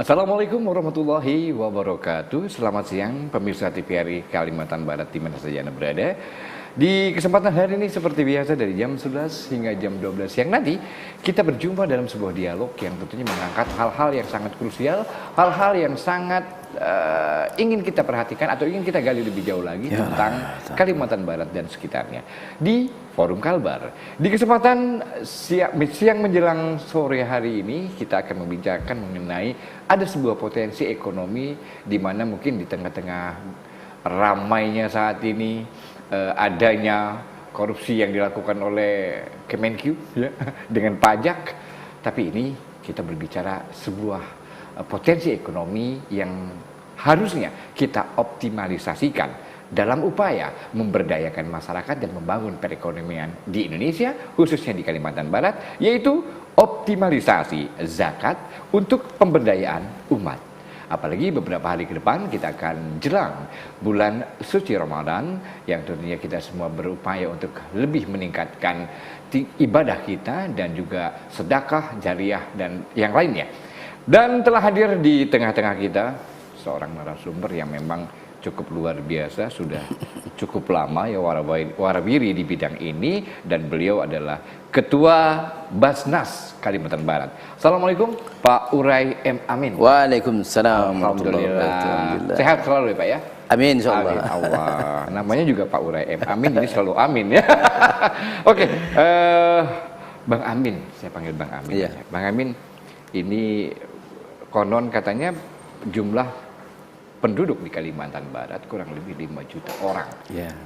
Assalamualaikum warahmatullahi wabarakatuh. Selamat siang pemirsa TVRI Kalimantan Barat di mana saja Anda berada. Di kesempatan hari ini seperti biasa dari jam 11 hingga jam 12 siang nanti kita berjumpa dalam sebuah dialog yang tentunya mengangkat hal-hal yang sangat krusial, hal-hal yang sangat ingin kita perhatikan atau ingin kita gali lebih jauh lagi tentang Kalimantan Barat dan sekitarnya di Forum Kalbar. Di kesempatan siang menjelang sore hari ini kita akan membicarakan mengenai ada sebuah potensi ekonomi di mana mungkin di tengah-tengah ramainya saat ini adanya korupsi yang dilakukan oleh Kemenq ya, dengan pajak, tapi ini kita berbicara sebuah potensi ekonomi yang harusnya kita optimalisasikan dalam upaya memberdayakan masyarakat dan membangun perekonomian di Indonesia, khususnya di Kalimantan Barat, yaitu optimalisasi zakat untuk pemberdayaan umat. Apalagi beberapa hari ke depan kita akan jelang bulan suci Ramadan yang tentunya kita semua berupaya untuk lebih meningkatkan ibadah kita dan juga sedekah jariah dan yang lainnya. Dan telah hadir di tengah-tengah kita seorang narasumber yang memang cukup luar biasa, sudah cukup lama ya warawiri di bidang ini, dan beliau adalah Ketua Basnas Kalimantan Barat. Assalamualaikum Pak Urai M. Amin. Waalaikumsalam. Alhamdulillah. Sehat selalu ya Pak ya? Amin insyaallah. Amin Allah. Namanya juga Pak Urai M. Amin, jadi selalu amin ya. Oke, Bang Amin, saya panggil Bang Amin. Iya. Bang Amin, ini konon katanya jumlah penduduk di Kalimantan Barat kurang lebih 5 juta orang,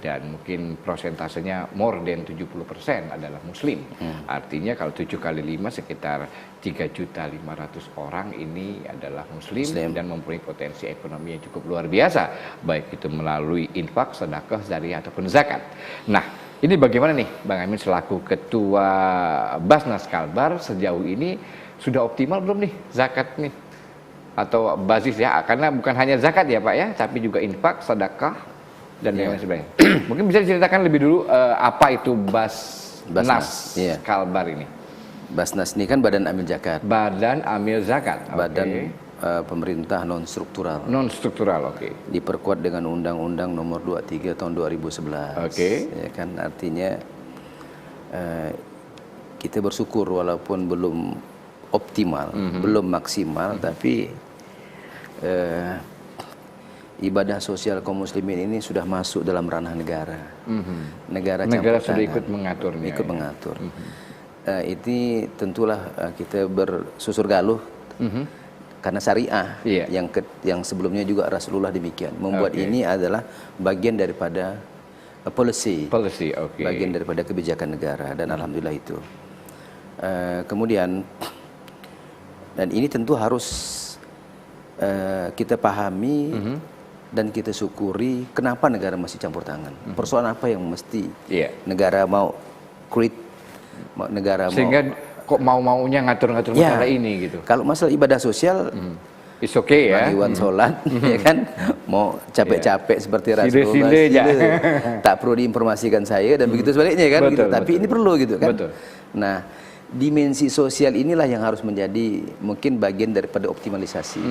dan mungkin prosentasenya more than 70% adalah muslim. Artinya kalau 7 kali 5 sekitar 3.500.000 orang ini adalah muslim dan mempunyai potensi ekonomi yang cukup luar biasa, baik itu melalui infak, sedekah, jariah ataupun zakat. Nah, ini bagaimana nih Bang Amin selaku Ketua Basnas Kalbar, sejauh ini sudah optimal belum nih zakat nih? Atau basis ya, karena bukan hanya zakat ya Pak ya, tapi juga infak, sedekah dan yang lain sebagainya. Mungkin bisa diceritakan lebih dulu apa itu Basnas Kalbar ini? Basnas ini kan Badan Amil Zakat. Badan Amil Zakat. Badan pemerintah non struktural. Non struktural, oke. Diperkuat dengan Undang-Undang Nomor 23 Tahun 2011. Oke. Ya kan, artinya kita bersyukur walaupun belum optimal, belum maksimal, tapi ibadah sosial kaum muslimin ini sudah masuk dalam ranah negara. Negara sudah ikut mengaturnya. Ikut mengatur. Ini tentulah kita bersusur galuh karena syariah yang sebelumnya juga Rasulullah demikian. Membuat ini adalah bagian daripada policy, bagian daripada kebijakan negara, dan alhamdulillah itu. Kemudian dan ini tentu harus kita pahami dan kita syukuri kenapa negara masih campur tangan. Persoalan apa yang mesti negara mau create, negara sehingga kok mau-maunya ngatur-ngatur masalah ini gitu. Kalau masalah ibadah sosial it's okay ya. Iwan sholat, ya kan, mau capek-capek seperti Rasulullah, tak perlu diinformasikan saya, dan begitu sebaliknya kan. Betul, gitu. Tapi ini perlu gitu kan. Betul. Nah, dimensi sosial inilah yang harus menjadi mungkin bagian daripada optimalisasi.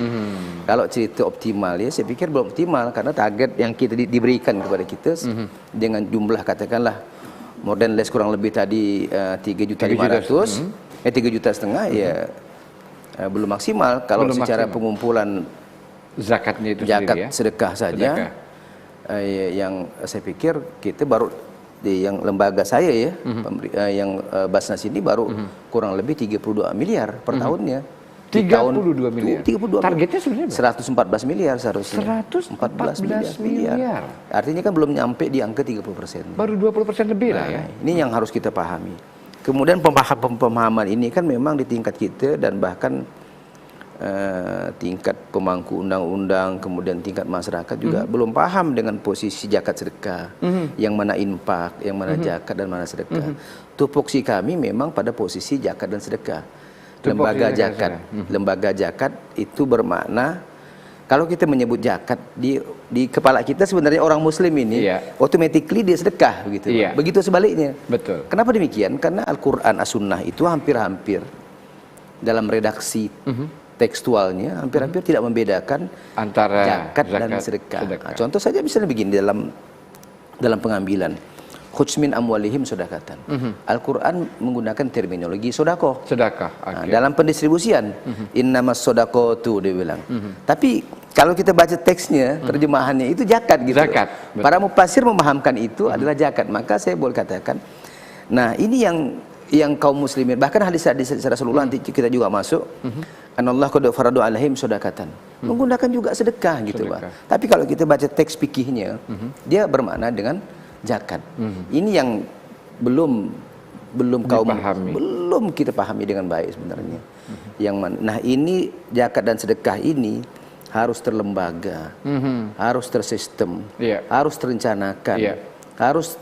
Kalau cerita optimal ya, saya pikir belum optimal karena target yang kita diberikan kepada kita dengan jumlah katakanlah more than less kurang lebih tadi 3.500.000, 3,5 juta ya belum maksimal. Kalau secara pengumpulan zakatnya itu zakat sendiri ya, sedekah saja, yang saya pikir kita baru di yang lembaga saya ya, yang Basnas ini baru kurang lebih 32 miliar per tahunnya. 32 miliar. 32. Targetnya sebenarnya 114 miliar seharusnya. 114 miliar. Artinya kan belum nyampe di angka 30%. Baru 20% lebih lah ya. Ini yang harus kita pahami. Kemudian pemahaman ini kan memang di tingkat kita dan bahkan tingkat pemangku undang-undang, kemudian tingkat masyarakat juga belum paham dengan posisi zakat sedekah, yang mana infak, yang mana zakat dan mana sedekah. Tupoksi kami memang pada posisi zakat dan sedekah. Lembaga zakat itu bermakna kalau kita menyebut zakat di kepala kita sebenarnya orang muslim ini automatically dia sedekah begitu. Begitu sebaliknya. Betul. Kenapa demikian? Karena Al-Qur'an As-Sunnah itu hampir-hampir dalam redaksi tekstualnya hampir-hampir tidak membedakan Antara zakat dan sedekah. Nah, contoh saja misalnya begini dalam pengambilan khudz min amwalihim sodakatan. Al-Quran menggunakan terminologi sodako. Sedekah. Nah, dalam pendistribusian innamas sodakotu dia bilang. Tapi kalau kita baca teksnya, terjemahannya itu zakat gitu. Zakat. Para mufasir memahamkan itu adalah zakat. Maka saya boleh katakan, nah ini yang kaum muslimin, bahkan hadis-hadis Rasulullah nanti kita juga masuk. Anallahu qad faradu alaihim sodakatan. Menggunakan juga sedekah gitu, Pak. Tapi kalau kita baca teks fikihnya, dia bermakna dengan zakat. Ini yang belum kita pahami dengan baik sebenarnya. Yang mana? Nah, ini zakat dan sedekah ini harus terlembaga, harus tersistem, harus terencanakan, harus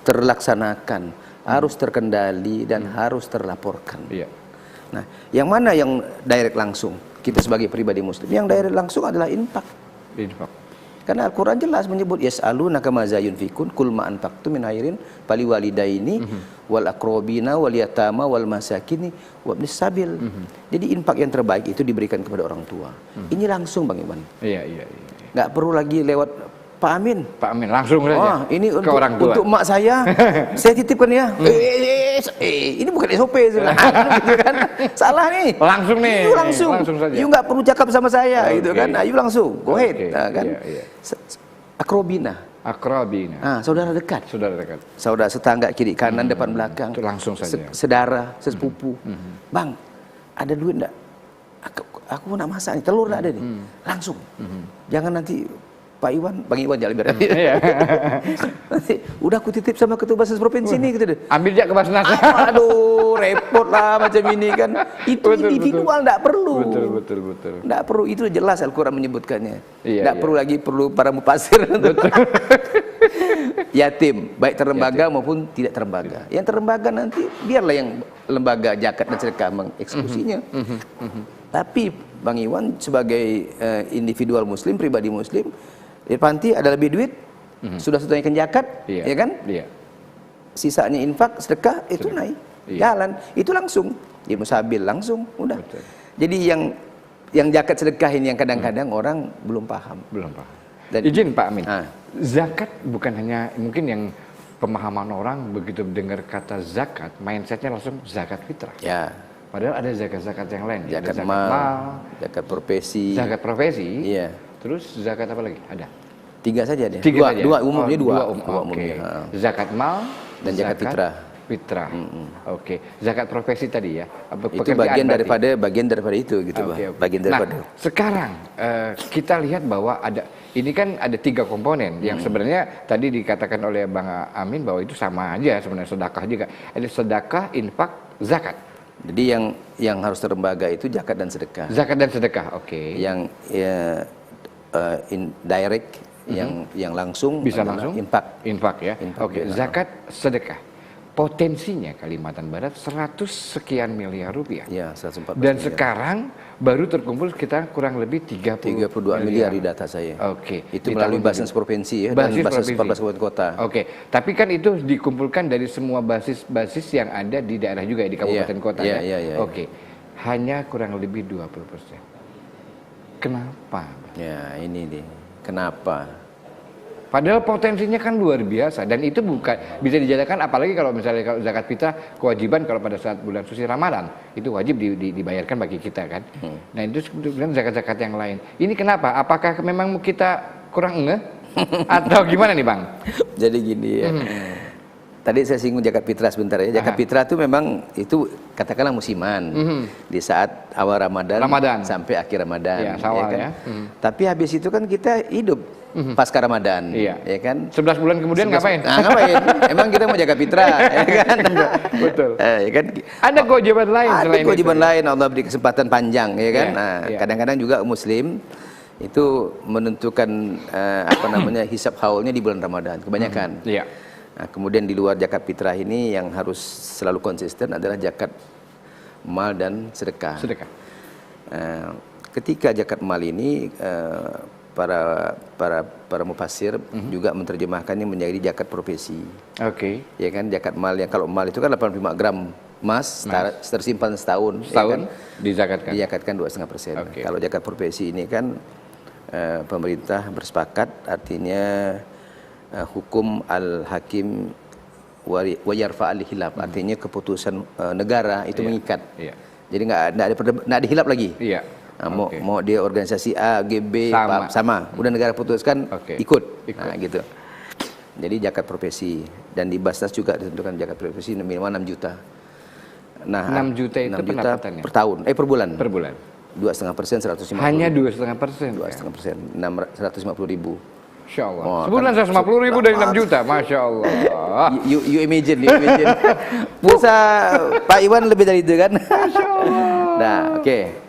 terlaksanakan, harus terkendali dan harus terlaporkan. Nah, yang mana yang direct langsung? Kita sebagai pribadi muslim, yang direct langsung adalah infak. Karena Al-Quran jelas menyebut yas'alunaka maza yunfikun kul ma anfaqtum min khairin fali walidaini wal aqrabina wal yatama wal masakini wa ibnis sabil. Jadi infak yang terbaik itu diberikan kepada orang tua. Ini langsung Bang Iwan. Nggak perlu lagi lewat Pak Amin. Pak Amin langsung saja. Ini ke orang tua. Untuk emak saya titipkan ya. Ini bukan SOP gitu kan. Salah nih. Langsung nih. Langsung saja. You nggak perlu cakap sama saya gitu kan. Ayo langsung. Go ahead. Kan. Akrobina. Saudara dekat. Saudara setangga kiri kanan depan belakang. Itu langsung saja. Sedara, sesepupu. Bang, ada duit enggak? Aku nak masak nih, telur enggak ada nih. Langsung. Jangan nanti Pak Iwan, Bang Iwan jalan berarti. Nanti udah aku titip sama ketua Basnas provinsi nih gitu deh. Ambil aja ke Basnas. Aduh, repot lah macam ini kan. Itu individual enggak perlu. Betul. Enggak perlu, itu jelas Al-Quran menyebutkannya. Enggak perlu para mufasir. Yatim, baik terlembaga maupun tidak terlembaga. Yang terlembaga nanti biarlah yang lembaga zakat dan sedekah mengeksekusinya. Tapi Bang Iwan sebagai individual muslim, pribadi muslim, Irfanti ada lebih duit, sudah setuaikan zakat, ya kan? Sisanya infak, sedekah, itu naik, jalan, itu langsung, di musabil langsung, udah. Jadi yang zakat sedekah ini yang kadang-kadang orang belum paham. Dan, izin Pak Amin, zakat bukan hanya mungkin yang pemahaman orang begitu dengar kata zakat, mindsetnya langsung zakat fitrah. Padahal ada zakat-zakat yang lain. Zakat mal, zakat profesi. Iya. Terus zakat apa lagi? Ada. 3 saja dia. Dua umumnya. Zakat mal dan zakat fitrah. Oke. Zakat profesi tadi ya. Itu bagian daripada itu gitu, bagian daripada. Nah, sekarang kita lihat bahwa ini kan ada 3 komponen yang sebenarnya tadi dikatakan oleh Bang Amin bahwa itu sama aja sebenarnya, sedekah juga. Ada sedekah, infak, zakat. Jadi yang harus terlembaga itu zakat dan sedekah. Oke. Yang indirect, yang langsung bisa langsung infak ya. Oke. Zakat, sedekah. Potensinya Kalimantan Barat 100 sekian miliar rupiah. Ya, 114 dan miliar. Sekarang baru32 sekitar kurang lebih 32 miliar di data saya. Oke. Itu melalui basis provinsi ya, dan basis 14 kabupaten kota. Oke. Tapi kan itu dikumpulkan dari semua basis-basis yang ada di daerah juga di kabupaten kota ya. Oke. Hanya kurang lebih 20%. Kenapa? Ya, ini nih. Kenapa? Padahal potensinya kan luar biasa dan itu bukan bisa dijadikan, apalagi kalau misalnya kalau zakat fitrah kewajiban kalau pada saat bulan suci Ramadan itu wajib dibayarkan bagi kita kan. Nah itu kemudian zakat-zakat yang lain. Ini kenapa? Apakah memang kita kurang ngeh atau gimana nih Bang? Jadi gini ya. Tadi saya singgung zakat fitrah sebentar ya. Zakat fitrah itu memang itu katakanlah musiman di saat awal Ramadan sampai akhir Ramadan. Ya kan? Tapi habis itu kan kita hidup pasca Ramadan, ya kan? 11 bulan kemudian ngapain? Ngapain? Emang kita mau jaga fitrah, ya kan? Betul. Ya kan? Ada kewajiban lain selain itu. Ada kewajiban lain, Allah beri kesempatan panjang, ya kan? Kadang-kadang juga Muslim itu menentukan hisab haulnya di bulan Ramadan, kebanyakan. Nah, kemudian di luar zakat fitrah ini yang harus selalu konsisten adalah zakat mal dan sedekah. Ketika zakat mal ini para mufasir juga menerjemahkannya menjadi zakat profesi. Oke. Ya kan, zakat mal yang kalau mal itu kan 85 gram emas tersimpan setahun, Setahun ya kan? dizakatkan. Dizakatkan 2,5%. Oke. Kalau zakat profesi ini kan pemerintah bersepakat, artinya hukum al-hakim wa yarfa al-hilaf, artinya keputusan negara itu mengikat. Iya. Jadi nggak ada hilaf lagi. Iya. Mau dia organisasi A, G, B, sama. Udah negara putuskan, ikut. Nah, gitu. Jadi zakat profesi, dan di Basnas juga ditentukan zakat profesi minimal 6 juta. Nah, 6 juta itu 6 juta pendapatannya? per tahun, per bulan. Per bulan. 2,5%, 150. Hanya 2,5%. 2,5%, 150.000. Masya Allah. Oh, Sebulan kan 150.000 dari 6 juta. Masya Allah. You imagine. Pulsa Pak Iwan lebih dari itu kan? Masya Allah. Nah, oke.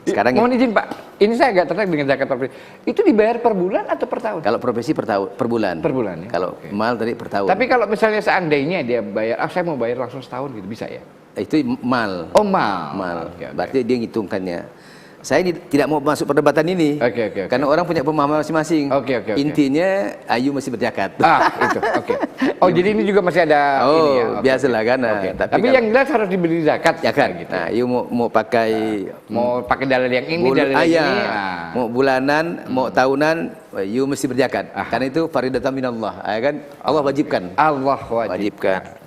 Sekarang mohon izin Pak, ini saya agak tertarik dengan zakat profesi. Itu dibayar per bulan atau per tahun? kalau profesi per tahun, per bulan. Per bulan ya. Kalau mal tadi per tahun. Tapi kalau misalnya seandainya dia bayar, saya mau bayar langsung setahun gitu, bisa ya? Itu mal. Oh, mal. Mal. Oke. Berarti dia ngitungkannya. Saya tidak mau masuk perdebatan ini. Oke. Karena orang punya pemahaman masing-masing. Oke. Intinya Ayu mesti berzakat. Itu. Oke. Oh, jadi ini juga masih ada ini ya. Oke, biasalah kan. Oke. Tapi Tapi yang jelas harus diberi zakat. zakat. Gitu. Nah, Ayu mau pakai Mau pakai dalil yang ini, dalil yang ini. mau bulanan, mau tahunan, you mesti berzakat. Karena itu faridatun minallah, ya kan? Allah wajibkan. Allah wajibkan.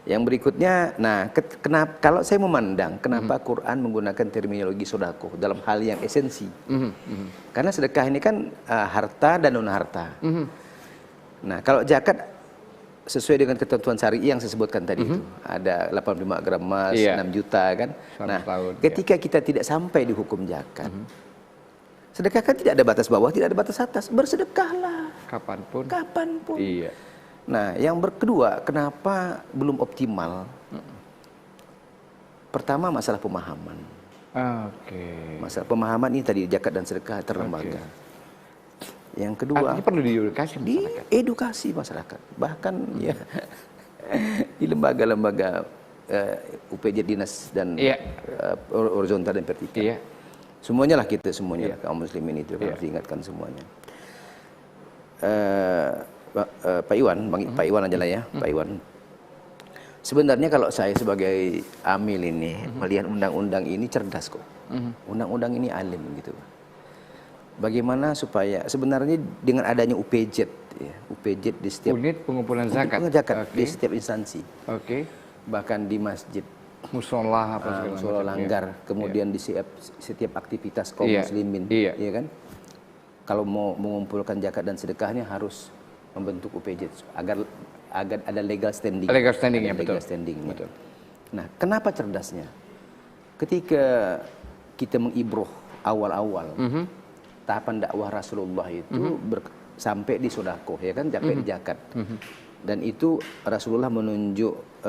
Yang berikutnya, nah, kenapa kalau saya memandang kenapa Quran menggunakan terminologi sodako dalam hal yang esensi? Karena sedekah ini kan harta dan non harta. Nah, kalau zakat sesuai dengan ketentuan syari'i yang saya sebutkan tadi itu, ada 85 gram emas, 6 juta kan. Nah, ketika kita tidak sampai di hukum zakat, sedekah kan tidak ada batas bawah, tidak ada batas atas, bersedekahlah Kapanpun. Iya. Nah, yang kedua, kenapa belum optimal? Pertama, masalah pemahaman. Oke. Masalah pemahaman ini tadi zakat dan sedekah terlembaga. Yang kedua, artinya perlu diedukasi masyarakat. Edukasi masyarakat. Bahkan ya di lembaga-lembaga UPJ dinas dan horizontal dan vertikal. Iya. Semuanya lah kita semuanya kaum muslimin itu harus diingatkan semuanya. Pak Iwan, Pak Iwan aja lah ya, Pak Iwan. Sebenarnya kalau saya sebagai amil ini melihat undang-undang ini cerdas kok. Undang-undang ini alim gitu. Bagaimana supaya sebenarnya dengan adanya UPZ, ya, UPZ di setiap unit pengumpulan zakat, di setiap instansi. Bahkan di masjid, musola apa segala musola langgar, kemudian di setiap aktivitas kaum muslimin, ya kan? Kalau mau mengumpulkan zakat dan sedekahnya harus membentuk UPJ agar ada legal standing. Legal standingnya, betul. Nah, kenapa cerdasnya? Ketika kita mengibroh awal-awal tahapan dakwah Rasulullah itu sampai di sodako, ya kan, sampai di zakat. Dan itu Rasulullah menunjuk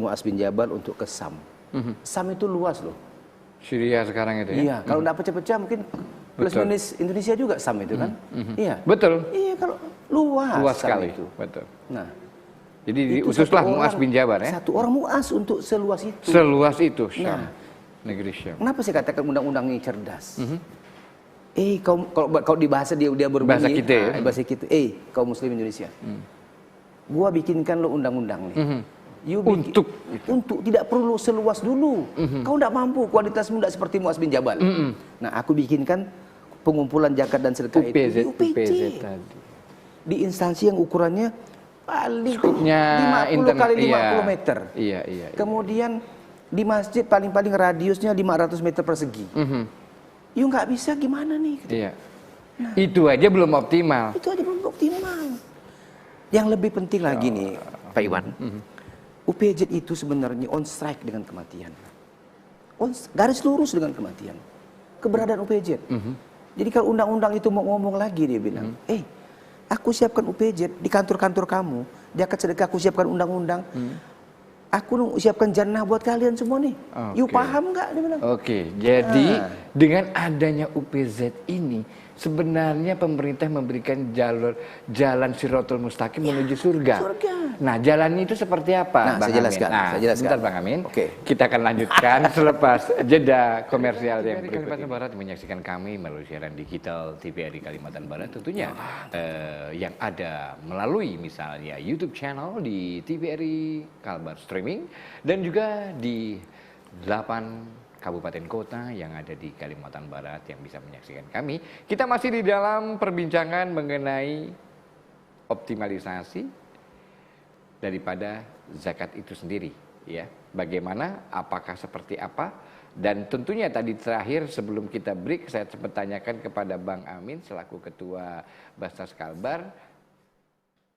Mu'az bin Jabal untuk ke Sam. Sam itu luas loh. Syria sekarang itu ya. Iya, kalau tidak pecah-pecah mungkin plus minus Indonesia juga Sam itu kan. Iya. Betul. Iya, kalau luas sekali itu. Betul. Nah, jadi diutuslah Mu'az bin Jabal ya. Satu orang Mu'az untuk seluas itu. Seluas itu Syam. Negeri Syam. Kenapa saya katakan undang-undang ini cerdas? Kalau di bahasa dia berbunyi bahasa kita ya. Bahasa kita. Kaum muslim Indonesia. Gua bikinkan lo undang-undang nih. Untuk tidak perlu seluas dulu. Kau tidak mampu, kualitasmu tidak seperti Mu'az bin Jabal. Nah, aku bikinkan pengumpulan zakat dan sedekah itu UPZ tadi. Di instansi yang ukurannya paling 50 kali 50 meter. Iya. Kemudian di masjid paling-paling radiusnya 500 meter persegi. Yuk nggak bisa gimana nih? Gitu. Iya. Nah, itu aja belum optimal. Yang lebih penting lagi nih, Pak Iwan. UPZ itu sebenarnya on strike dengan kematian. Garis lurus dengan kematian. Keberadaan UPZ. Jadi kalau undang-undang itu mau ngomong lagi, dia bilang, aku siapkan UPZ di kantor-kantor kamu, zakat sedekah aku siapkan undang-undang. Aku siapkan jannah buat kalian semua nih. You paham nggak? Dia bilang. Jadi dengan adanya UPZ ini sebenarnya pemerintah memberikan jalan Shirathul Mustaqim menuju surga. Nah, jalannya itu seperti apa, Nah, Bang saya jelaskan. Amin? Nah, Saya jelaskan. sebentar Bang Amin. Oke. Kita akan lanjutkan selepas jeda komersial yang berikut. Kalimantan Barat menyaksikan kami melalui siaran digital TVRI Kalimantan Barat tentunya yang ada melalui misalnya YouTube channel di TVRI Kalbar Streaming dan juga di 8 kabupaten kota yang ada di Kalimantan Barat yang bisa menyaksikan kami. Kita masih di dalam perbincangan mengenai optimalisasi daripada zakat itu sendiri, ya. Bagaimana, apakah seperti apa? Dan tentunya tadi terakhir sebelum kita break saya sempat tanyakan kepada Bang Amin selaku Ketua Basnas Kalbar,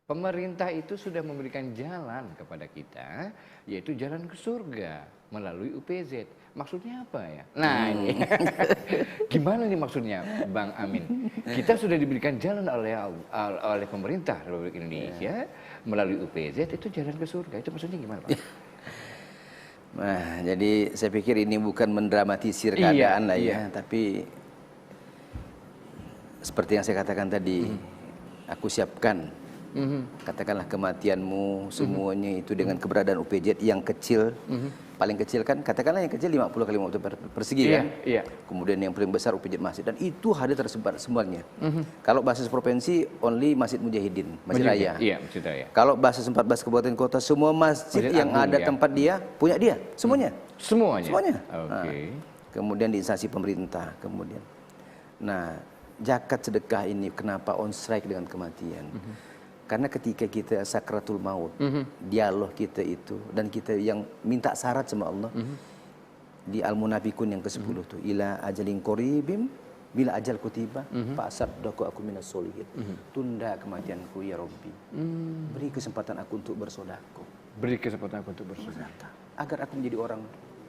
pemerintah itu sudah memberikan jalan kepada kita, yaitu jalan ke surga melalui UPZ. Maksudnya apa ya? Nah ini, gimana nih maksudnya Bang Amin? Kita sudah diberikan jalan oleh pemerintah Republik Indonesia melalui UPZ, itu jalan ke surga. Itu maksudnya gimana Pak? Nah, jadi saya pikir ini bukan mendramatisir keadaan lah ya, tapi seperti yang saya katakan tadi, aku siapkan. Katakanlah kematianmu semuanya itu dengan keberadaan UPZ yang kecil, paling kecil kan, katakanlah yang kecil 50 kali 50 persegi kan, kemudian yang paling besar UPZ masjid, dan itu ada tersebar semuanya. Kalau basis provinsi only Masjid Mujahidin, Masjid Raya. Masjid Raya. Kalau basis 14 kabupaten kota semua masjid yang ada tempat dia punya dia semuanya. Semuanya. Oke. Kemudian di instansi pemerintah, kemudian. Nah, zakat sedekah ini kenapa on strike dengan kematian? Karena ketika kita sakratul maut, dialog kita itu, dan kita yang minta syarat sama Allah, di Al-Munafikun yang ke-10 tuh, ila ajalin qoribim, bila ajal kutiba, fa'asaddaku aku minas solihin. Tunda kematianku ya Rabbi. Beri kesempatan aku untuk bersedekah. Beri kesempatan aku untuk bersedekah. Agar aku menjadi orang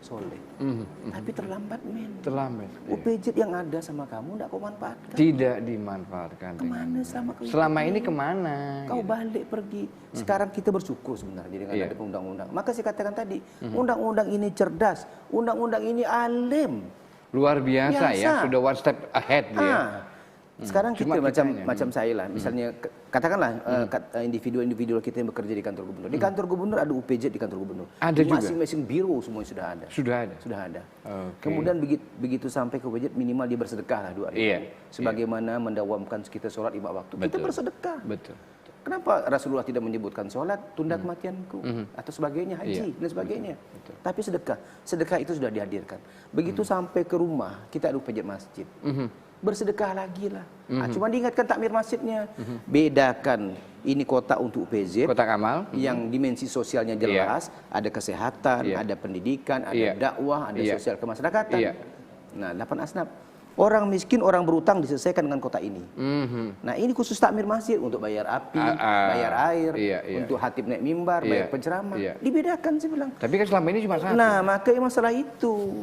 soleh. Tapi terlambat men. Terlambat. UPZ yang ada sama kamu tidak kau manfaatkan. Tidak dimanfaatkan. Kemana selama ini kemana? Kau balik pergi. Sekarang kita bersyukur sebenarnya dengan ada undang-undang. Maka saya katakan tadi, undang-undang ini cerdas, undang-undang ini alim. Luar biasa ya, sudah one step ahead dia. Sekarang kita macam saya lah, misalnya katakanlah individu-individu kita yang bekerja di kantor gubernur. Di kantor gubernur ada UPZ di kantor gubernur. Ada juga. Masing-masing biro semua sudah ada. Sudah ada. Okay. Kemudian begitu sampai ke UPZ minimal dia bersedekah lah 2 hari. Sebagaimana mendawamkan kita sholat 5 waktu. Kita bersedekah. Betul. Kenapa Rasulullah tidak menyebutkan sholat, tunda kematianku, atau sebagainya, haji, dan sebagainya. Tapi sedekah itu sudah dihadirkan. Begitu sampai ke rumah, kita ada UPZ masjid. Bersedekah lagi lah. Cuma diingatkan takmir masjidnya. Bedakan ini kotak untuk UPZ, kotak amal, yang dimensi sosialnya jelas, ada kesehatan, ada pendidikan, ada dakwah, ada sosial kemasyarakatan. Nah, 8 asnaf. Orang miskin, orang berutang diselesaikan dengan kotak ini. Nah, ini khusus takmir masjid untuk bayar api, bayar air, untuk hatib naik mimbar, bayar penceramah. Dibedakan saya bilang. Tapi kan selama ini cuma satu. Nah, makanya masalah itu.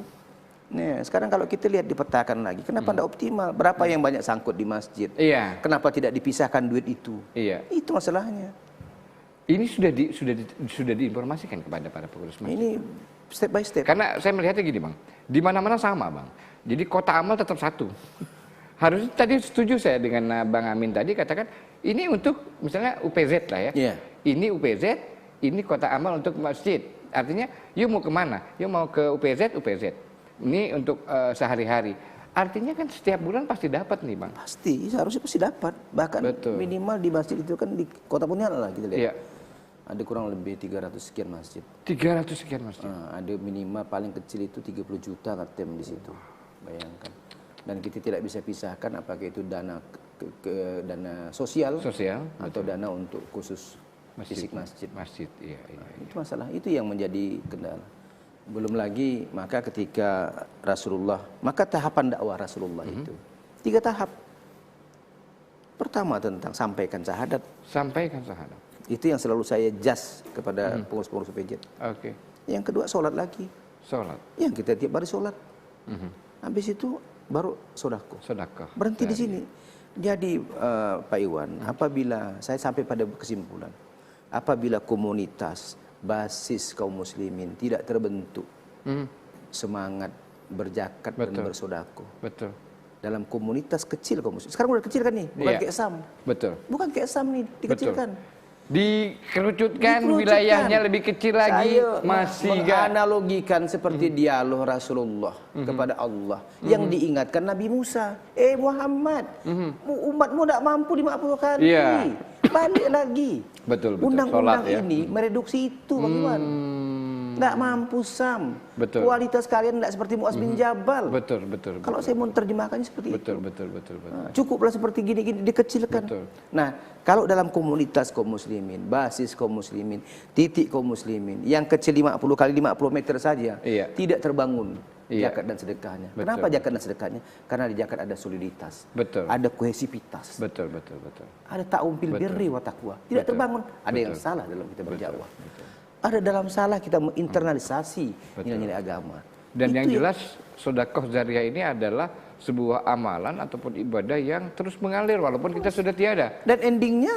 Nah, sekarang kalau kita lihat dipetakan lagi, kenapa tidak optimal? Berapa yang banyak sangkut di masjid? Kenapa tidak dipisahkan duit itu? Itu masalahnya. Ini sudah diinformasikan kepada para pengurus masjid. Ini step by step. Karena saya melihatnya gini Bang, di mana-mana sama Bang. Jadi kota amal tetap satu. Harusnya tadi setuju saya dengan Bang Amin tadi katakan ini untuk misalnya UPZ lah ya. Ini UPZ, ini kota amal untuk masjid. Artinya, yuk mau kemana? Yuk mau ke UPZ. Ini untuk sehari-hari. Artinya kan setiap bulan pasti dapat nih Bang. Pasti, seharusnya pasti dapat. Bahkan minimal di masjid itu kan di kota Pontianak lah kita lihat. Ada kurang lebih 300 sekian masjid. 300 sekian masjid. Ada minimal paling kecil itu 30 juta katem di situ. Bayangkan. Dan kita tidak bisa pisahkan apakah itu dana dana sosial atau dana untuk khusus fisik masjid. Itu masalah, itu yang menjadi kendala. Belum lagi maka ketika Rasulullah, maka tahapan dakwah Rasulullah itu 3 tahap. Pertama tentang sampaikan syahadat. Itu yang selalu saya jas kepada pengurus-pengurus PJ. Yang kedua sholat lagi. Yang kita tiap hari sholat. Habis itu baru sodako. Berhenti di sini. Jadi Pak Iwan, apabila saya sampai pada kesimpulan, apabila komunitas basis kaum muslimin tidak terbentuk, semangat berzakat dan Betul. bersodako Betul. dalam komunitas kecil kaum muslim. Sekarang udah kecil kan nih, bukan Iya. kayak SAM. Betul. Bukan kayak SAM nih, dikecilkan. Dikerucutkan, Dikerucutkan. wilayahnya lebih kecil lagi, Saya masih gak menganalogikan seperti dialog Rasulullah kepada Allah yang diingatkan Nabi Musa. Muhammad, umatmu tidak mampu 50 kali. Iya. Balik lagi. Betul, betul. Undang-undang Sholat ya. ini mereduksi itu, Bang Iwan. Tidak mampu Sam. Betul. Kualitas kalian tidak seperti Muaz bin Jabal. Betul, betul. Kalau saya mau terjemahkannya seperti Betul, itu. betul, betul, betul. Nah, cukuplah seperti gini-gini dikecilkan. Betul. Nah, kalau dalam komunitas kaum muslimin, basis kaum muslimin, titik kaum muslimin yang kecil 50 kali 50 meter saja, Iya. tidak terbangun Iya. zakat dan sedekahnya. Betul. Kenapa zakat dan sedekahnya? Karena di zakat ada soliditas, Betul. ada kohesivitas, Betul, betul, betul. ada ta'umpil birri wa taqwa. Tidak Betul. terbangun. Ada yang Betul. salah dalam kita berdakwah. Betul. Ada dalam salah kita menginternalisasi nilai-nilai agama. Dan yang Itu jelas sedekah jariah ini adalah sebuah amalan ataupun ibadah yang terus mengalir walaupun kita sudah tiada. dan endingnya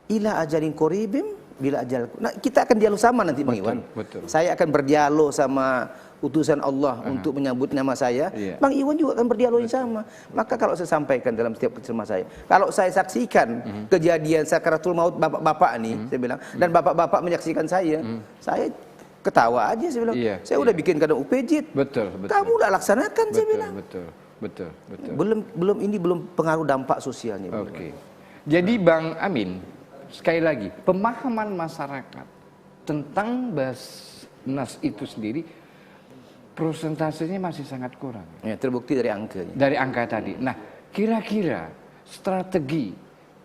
ila ajalin koribim bila ajal. Nah, kita akan dialog sama nanti Bang Iwan. betul. Saya akan berdialog sama utusan Allah untuk menyambut nama saya. Iya. Bang Iwan juga akan berdialog yang sama. Maka kalau saya sampaikan dalam setiap ceramah saya, kalau saya saksikan kejadian sakaratul maut bapak-bapak nih, saya bilang, dan bapak-bapak menyaksikan saya ketawa aja saya bilang. Iya, Saya udah bikin kadang UPJ. Betul, betul. Kamu udah laksanakan saya Betul, bilang. betul, betul, betul. Belum pengaruh dampak sosialnya. Bang Oke. Iwan. Jadi Bang Amin, sekali lagi, pemahaman masyarakat tentang Basnas itu sendiri prosentasenya masih sangat kurang. Ya, terbukti dari angkanya. Dari angka tadi. Nah, kira-kira strategi,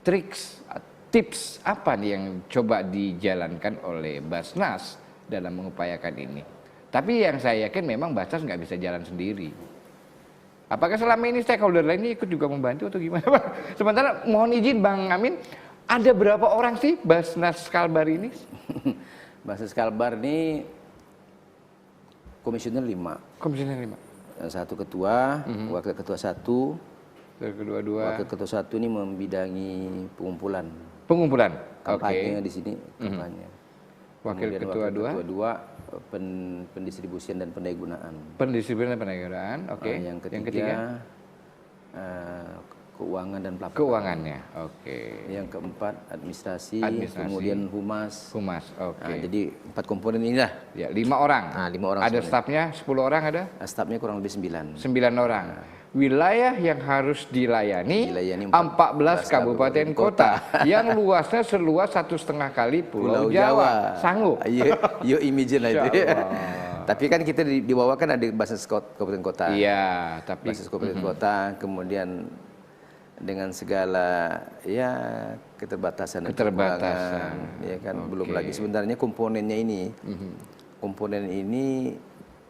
triks, tips apa nih yang coba dijalankan oleh Basnas dalam mengupayakan ini? Tapi yang saya yakin memang Basnas nggak bisa jalan sendiri. Apakah selama ini stakeholder lainnya ikut juga membantu atau gimana, Pak? Sementara mohon izin Bang Amin, ada berapa orang sih Basnas Kalbar ini? Basnas Kalbar ini komisioner 5. Komisioner 5. Satu ketua, wakil ketua 1, Kedua-dua wakil ketua 1 ini membidangi pengumpulan. pengumpulan. Kampanye Oke. di sini, kampanye. Wakil Kemudian ketua 2 ketua 2 pendistribusian dan pendayagunaan. pendistribusian dan pendayagunaan. Oke. Yang ketiga, keuangan dan pelaporan. Keuangannya. Oke. Yang keempat administrasi, Administrasi. kemudian humas. Humas. Oke. Nah, jadi 4 komponen inilah. Ya, 5 orang. Nah, 5 orang Ada semuanya. stafnya 10 orang ada? Stafnya kurang lebih 9. 9 orang. Wilayah yang harus dilayani, Dilayani 14 kabupaten kota yang luasnya seluas 1,5 kali Pulau Jawa. Sanggup? Yo imagine lah itu. Insya Allah. Tapi kan kita di bawah kan ada basis kabupaten kota. Iya, tapi Basis kabupaten kota, kemudian dengan segala ya keterbatasan dan kekurangan, ya kan. Belum lagi sebenarnya komponennya ini. Komponen ini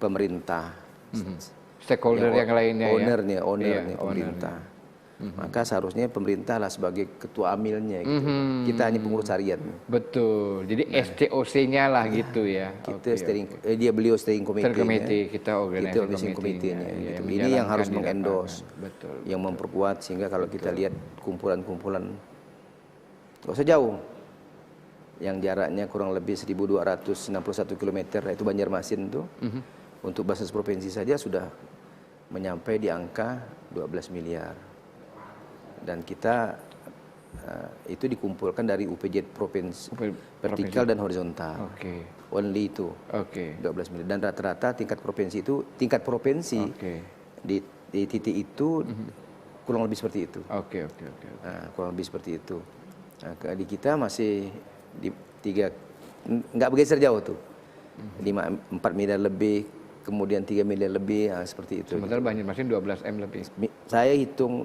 pemerintah. stakeholder yang lainnya ownernya, ya. Iya, pemerintah. Maka seharusnya pemerintah lah sebagai ketua amilnya gitu. Kita hanya pengurus harian. Betul. Jadi STOC-nya lah gitu ya. Kita steering beliau steering committee. Steering committee, kita organizing committee-nya. committee-nya, Gitu. yang Ini yang harus menjalankan di mengendorse. lapangan. Betul. Yang memperkuat sehingga kalau kita lihat kumpulan-kumpulan nggak usah jauh. Yang jaraknya kurang lebih 1261 km itu Banjarmasin tuh. Untuk basis provinsi saja sudah menyampai di angka 12 miliar. Dan kita itu dikumpulkan dari UPJ provinsi, vertikal dan horizontal. Oke. Only itu. Oke. 12 miliar. Dan rata-rata tingkat provinsi itu, tingkat provinsi Oke. di titik itu kurang lebih seperti itu. Oke. Nah, kurang lebih seperti itu. Nah, di kita masih di 3, nggak bergeser jauh tuh. 4 miliar lebih, kemudian 3 miliar lebih, seperti itu. Sementara Banjarmasin 12 M lebih. Saya hitung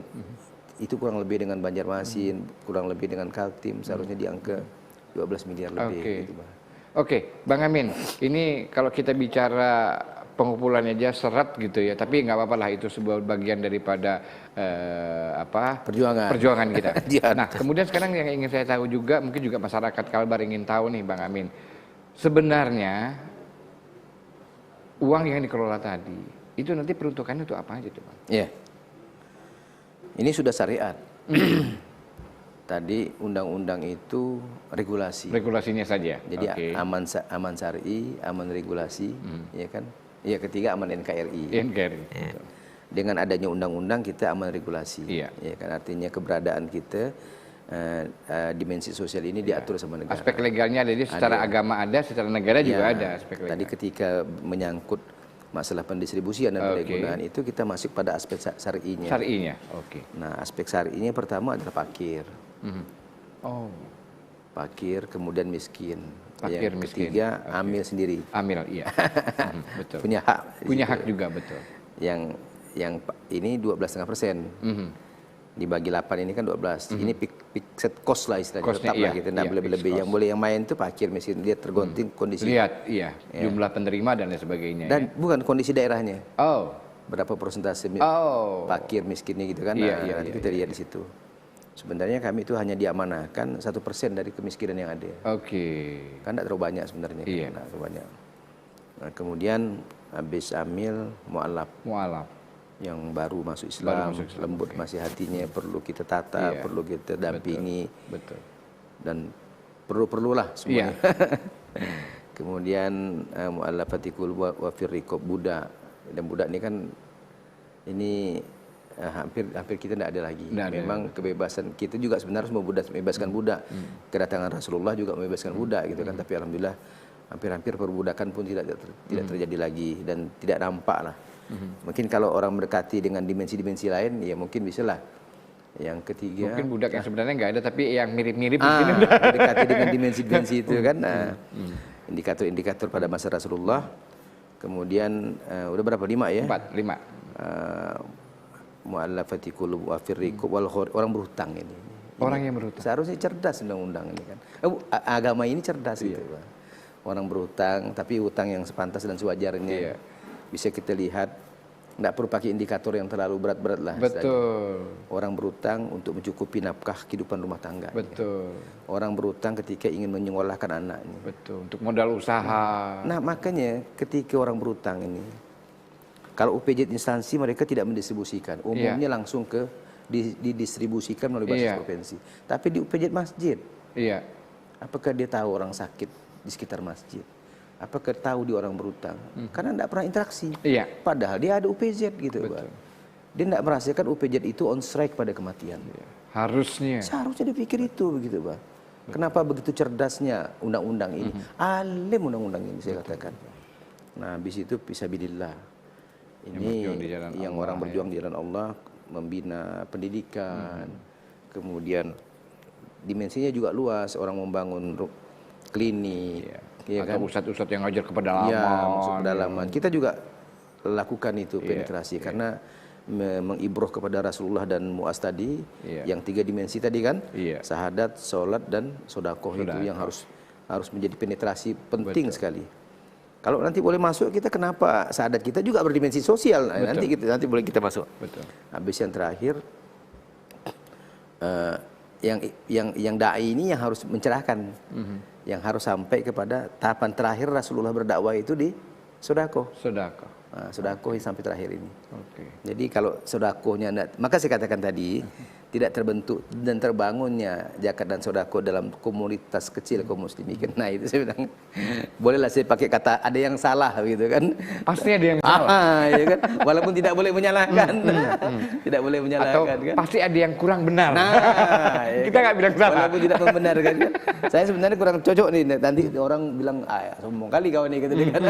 itu kurang lebih dengan Banjarmasin, kurang lebih dengan Kaltim, seharusnya di angka 12 miliar lebih. Oke. Gitu, Bang. Oke, Bang Amin, ini kalau kita bicara pengumpulannya aja seret gitu ya, tapi nggak apa-apa lah itu sebuah bagian daripada perjuangan kita. Nah, kemudian sekarang yang ingin saya tahu juga, mungkin juga masyarakat Kalbar ingin tahu nih, Bang Amin, sebenarnya uang yang dikelola tadi itu nanti peruntukannya untuk apa aja tuh, Bang? Iya. Ini sudah syariat. Tadi undang-undang itu regulasi. Regulasinya saja. Jadi Oke. aman syar'i, aman regulasi, ya kan. Ya, ketiga aman NKRI. NKRI. Ya. Dengan adanya undang-undang kita aman regulasi. Iya. Ya kan, artinya keberadaan kita dimensi sosial ini diatur sama negara. Aspek legalnya ada, secara agama ada, secara negara juga Ya, ada aspek legal. tadi ketika menyangkut masalah pendistribusian dan penggunaan itu kita masuk pada aspek syar'inya. Syar'inya, oke. Nah, aspek syar'inya pertama adalah fakir. Oh, Fakir, kemudian miskin. Fakir, Yang miskin. ketiga, amil sendiri. amil, iya. Betul. Punya hak. Punya hak juga, betul. Yang ini 12,5%. Dibagi 8 ini kan 12. Ini fixed cost lah istilahnya. Costnya, Tetap lah iya, kita tidak iya, boleh fixed berlebih. cost. Yang boleh yang main itu fakir, miskin. Dia tergantung kondisi. Lihat, iya, jumlah penerima dan lain sebagainya. Dan bukan kondisi daerahnya. Oh, Berapa persentase fakir miskinnya gitu kan. Iya, Nah, iya, nanti iya, kita lihat di situ. Sebenarnya kami itu hanya diamanahkan 1% dari kemiskinan yang ada. oke. Kan tidak terlalu banyak sebenarnya. Iya. Kan, terlalu banyak. Nah, kemudian habis amil mu'alaf Mu'alaf. yang baru masuk Islam, masuk Islam, lembut masih hatinya, perlu kita tata, Iya. perlu kita dampingi, Betul. dan perlulah Iya. semuanya. Kemudian mu'allafati qulub wa fir riqab, budak. Dan budak ini kan hampir kita tidak ada lagi. Memang kebebasan kita juga sebenarnya harus membebaskan budak. Kedatangan Rasulullah juga membebaskan budak gitu kan. Tapi alhamdulillah hampir perbudakan pun tidak terjadi lagi dan tidak nampak lah. Mungkin kalau orang mendekati dengan dimensi-dimensi lain, ya mungkin bisa lah. Yang ketiga, Mungkin budak yang sebenarnya nggak ada, tapi yang mirip-mirip mungkin ada. mendekati dengan dimensi-dimensi itu kan. Nah, indikator-indikator pada masa Rasulullah. Kemudian udah berapa? 5 ya? 5. Mu'allafati qulub wa fir riqab wal orang berhutang ini. Orang yang berhutang. Seharusnya cerdas undang-undang ini kan. Agama ini cerdas gitu, Pak. Orang berhutang, tapi hutang yang sepantas dan sewajarnya. Bisa kita lihat, tidak perlu pakai indikator yang terlalu berat-berat lah. Betul. Orang berhutang untuk mencukupi nafkah kehidupan rumah tangga. Betul. Orang berhutang ketika ingin menyekolahkan anaknya. Betul. Untuk modal usaha. Nah, makanya ketika orang berhutang ini, kalau UPJ instansi mereka tidak mendistribusikan, umumnya langsung didistribusikan melalui basis provinsi. Tapi di UPJ masjid, apakah dia tahu orang sakit di sekitar masjid? Apakah tahu dia orang berhutang? Karena tidak pernah interaksi. Padahal dia ada UPJ gitu, Pak. Dia tidak merasakan UPJ itu on strike pada kematian. Harusnya. Seharusnya dipikir itu begitu, Pak. Kenapa begitu cerdasnya undang-undang ini? Alim undang-undang ini saya katakan. Nah, habis itu fisabilillah. Ini yang orang berjuang di jalan Allah, membina pendidikan, kemudian dimensinya juga luas, orang membangun klinik, ya atau kan? ustadz-ustadz yang ngajar ke pedalaman. Ya, masuk pedalaman. Kita juga lakukan itu penetrasi karena mengibroh kepada Rasulullah dan Mu'az tadi, yang 3 dimensi tadi kan, syahadat, sholat dan sodakoh itu yang harus menjadi penetrasi penting sekali. Kalau nanti boleh masuk kita, kenapa syahadat kita juga berdimensi sosial? Nah, nanti boleh kita masuk. Betul. Habis yang terakhir, yang dai ini yang harus mencerahkan, yang harus sampai kepada tahapan terakhir Rasulullah berdakwah itu di sodakoh. Nah, sodakoh sampai terakhir ini. Jadi kalau sodakohnya, maka saya katakan tadi tidak terbentuk dan terbangunnya zakat dan sodako dalam komunitas kecil kaum muslimin. Nah, itu saya bilang bolehlah saya pakai kata ada yang salah gitu kan. Pasti ada yang salah. Ya kan? Walaupun tidak boleh menyalahkan. Tidak boleh menyalahkan. Atau kan? pasti ada yang kurang benar. Nah, ya kita nggak bilang salah. Walaupun tidak membenarkan kan. Saya sebenarnya kurang cocok nih. Nanti orang bilang, sombong kali kau nih gitu kan.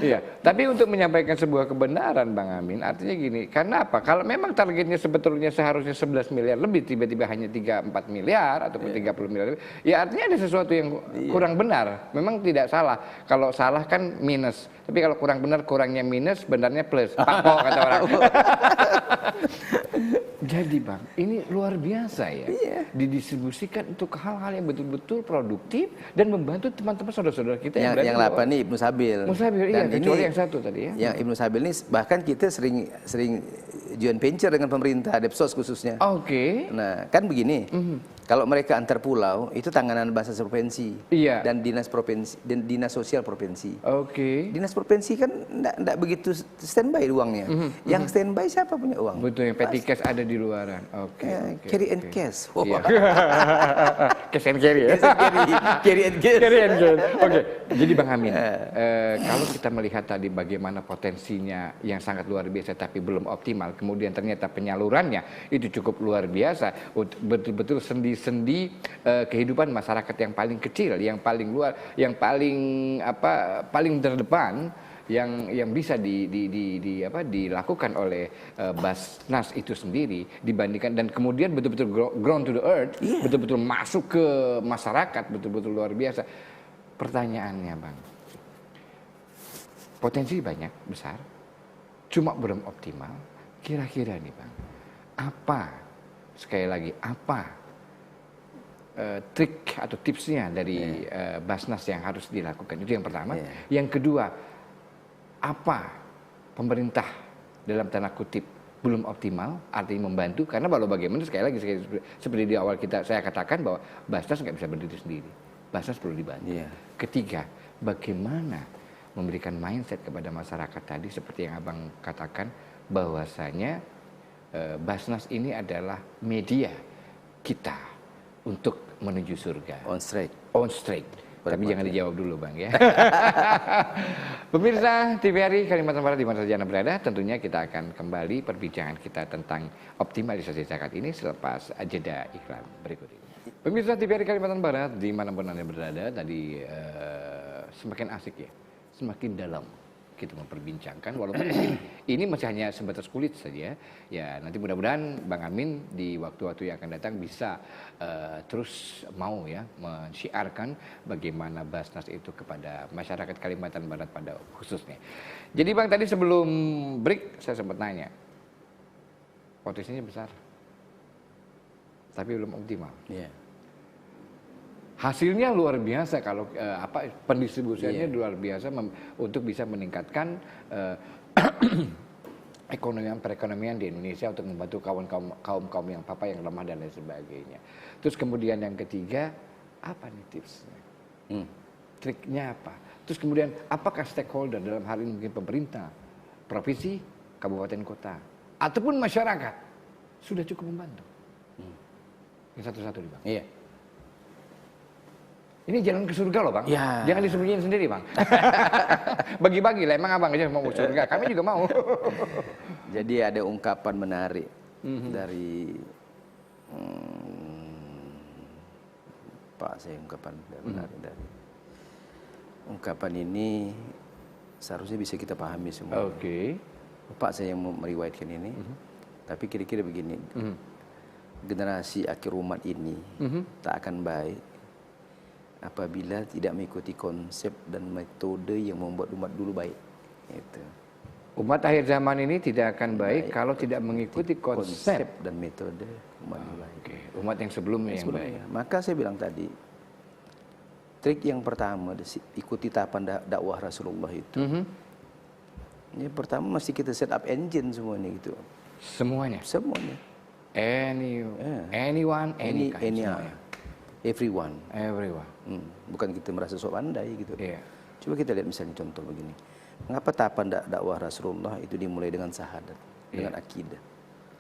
Iya, tapi untuk menyampaikan sebuah kebenaran Bang Amin, artinya gini, karena apa? Kalau memang targetnya sebetulnya seharusnya 11 miliar lebih, tiba-tiba hanya 3-4 miliar ataupun 30 miliar lebih, ya artinya ada sesuatu yang kurang benar. Memang tidak salah. Kalau salah kan minus, tapi kalau kurang benar, kurangnya minus, benarnya plus. Pakpo kata orang. Jadi Bang, ini luar biasa ya. Didistribusikan untuk hal-hal yang betul-betul produktif dan membantu teman-teman saudara-saudara kita yang 8 nih Ibnu Sabil. Dan kecuali yang satu tadi ya. Yang Ibnu Sabil ini bahkan kita sering joint venture dengan pemerintah Depsos khususnya. Nah, kan begini. Kalau mereka antar pulau itu tanganan bahasa provinsi dan dinas provinsi dan dinas sosial provinsi. Dinas provinsi kan enggak begitu standby uangnya. Yang standby siapa punya uang? Betul, yang Petikes ada di di luaran. Oke. Carry and cash. Iya. Cash and carry ya. Carry and cash. Carry and cash. Oke. Jadi Bang Amin, kalau kita melihat tadi bagaimana potensinya yang sangat luar biasa tapi belum optimal, kemudian ternyata penyalurannya itu cukup luar biasa, betul-betul sendi-sendi kehidupan masyarakat yang paling kecil, yang paling luar, yang paling terdepan, yang bisa dilakukan oleh Basnas itu sendiri dibandingkan, dan kemudian betul-betul ground to the earth, betul-betul masuk ke masyarakat, betul-betul luar biasa. Pertanyaannya Bang, potensi banyak besar, cuma belum optimal. Kira-kira nih Bang, sekali lagi trik atau tipsnya dari Basnas yang harus dilakukan? Itu yang pertama. Yang kedua, apa pemerintah dalam tanda kutip belum optimal, artinya membantu, karena kalau bagaimana sekali lagi seperti di awal saya katakan bahwa Basnas nggak bisa berdiri sendiri, Basnas perlu dibantu. Ketiga, bagaimana memberikan mindset kepada masyarakat tadi seperti yang Abang katakan, bahwasanya Basnas ini adalah media kita untuk menuju surga. On straight. Tapi jangan dijawab dulu Bang ya. Pemirsa TVRI Kalimantan Barat di mana saja Anda berada, tentunya kita akan kembali perbincangan kita tentang optimalisasi zakat ini selepas jeda iklan berikut ini. Pemirsa TVRI Kalimantan Barat di manapun Anda berada, tadi semakin asik ya, semakin dalam kita memperbincangkan, walaupun ini masih hanya sebatas kulit saja ya. Nanti mudah-mudahan Bang Amin di waktu-waktu yang akan datang bisa terus mau ya mensyiarkan bagaimana Basnas itu kepada masyarakat Kalimantan Barat pada khususnya. Jadi Bang, tadi sebelum break saya sempat nanya, potensinya besar tapi belum optimal. Hasilnya luar biasa kalau pendistribusiannya luar biasa untuk bisa meningkatkan perekonomian di Indonesia, untuk membantu kaum yang yang lemah dan lain sebagainya. Terus kemudian yang ketiga, apa nih tipsnya? Triknya apa? Terus kemudian apakah stakeholder dalam hal ini mungkin pemerintah, provinsi, kabupaten kota, ataupun masyarakat sudah cukup membantu? Yang satu-satu nih Bang. Ini jalan ke surga loh Bang. Jangan disembunyiin sendiri Bang. Bagi-bagi lah, emang Abang aja mau surga, kami juga mau. Jadi ada ungkapan menarik dari Pak, saya ungkapan menarik dari ungkapan ini seharusnya bisa kita pahami semua. Pak saya yang meriwayatkan ini, tapi kira-kira begini, generasi akhir umat ini tak akan baik apabila tidak mengikuti konsep dan metode yang membuat umat dulu baik. Itu. Umat akhir zaman ini tidak akan baik kalau tidak mengikuti konsep dan metode umat dulu baik. Umat yang sebelumnya yang baik. Maka saya bilang tadi, trik yang pertama ikuti tahapan dakwah Rasulullah itu. Yang pertama mesti kita set up engine semuanya gitu. Semuanya. Anyone, any kind. Everyone. Bukan kita merasa sok pandai gitu. Coba kita lihat misalnya contoh begini. Mengapa tahapan dakwah Rasulullah itu dimulai dengan syahadat, dengan akidah.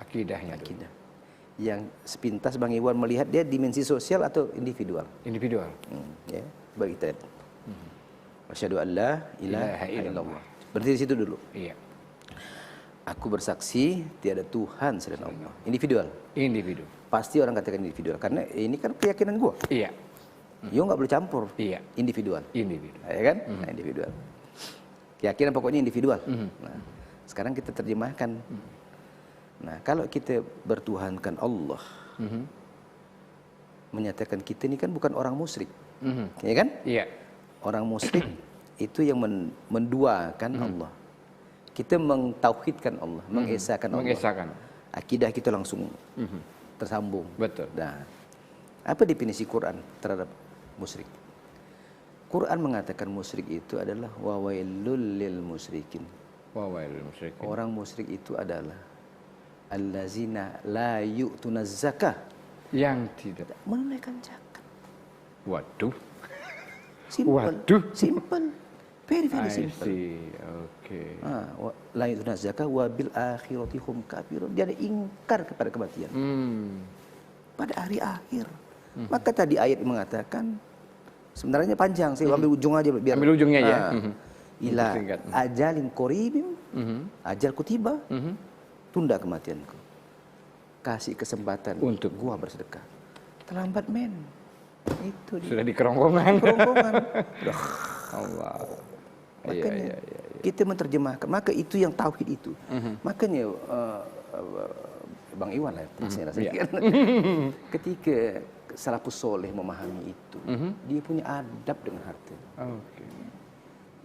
Akidahnya. Yang sepintas Bang Iwan melihat dia dimensi sosial atau individual? Individual. Ya, bagi kita. Asyhadu an la ilaha illallah. Berarti di situ dulu. Aku bersaksi tiada Tuhan selain Allah. Individual. Pasti orang katakan individual karena ini kan keyakinan gua. Yo nggak boleh campur. Individual. Ya kan? Nah, individual. Keyakinan pokoknya individual. Nah, sekarang kita terjemahkan. Nah, kalau kita bertuhankan Allah, menyatakan kita ini kan bukan orang musyrik, ya kan? Orang musyrik itu yang menduakan Allah. Kita mentauhidkan Allah, mengesahkan Allah. Akidah kita langsung tersambung. Betul. Nah, apa definisi Quran terhadap musyrik? Quran mengatakan musyrik itu adalah wawailul lil musyrikin. Orang musyrik itu adalah allazina la yu'tunaz zakah, yang tidak menunaikan zakat. Waduh. Simple. Very very I simple. see. Oke. La yutuna zakah wa bil akhirati hum kafirun. Dia ada ingkar kepada kematian. Pada hari akhir. Maka tadi ayat mengatakan sebenarnya panjang, saya ambil ujung aja biar. Ambil ujungnya ya. Ila Singkat. ajalin qaribim, ajalku tiba, tunda kematianku. Kasih kesempatan Untuk gua bersedekah. Terlambat men. Itu dia. Sudah di kerongkongan. Kerongkongan. Allah. Makanya kita menerjemahkan, maka itu yang tauhid itu. Makanya Bang Iwan lah saya rasa kan. Ketika salafus soleh memahami itu, dia punya adab dengan harta. Oke.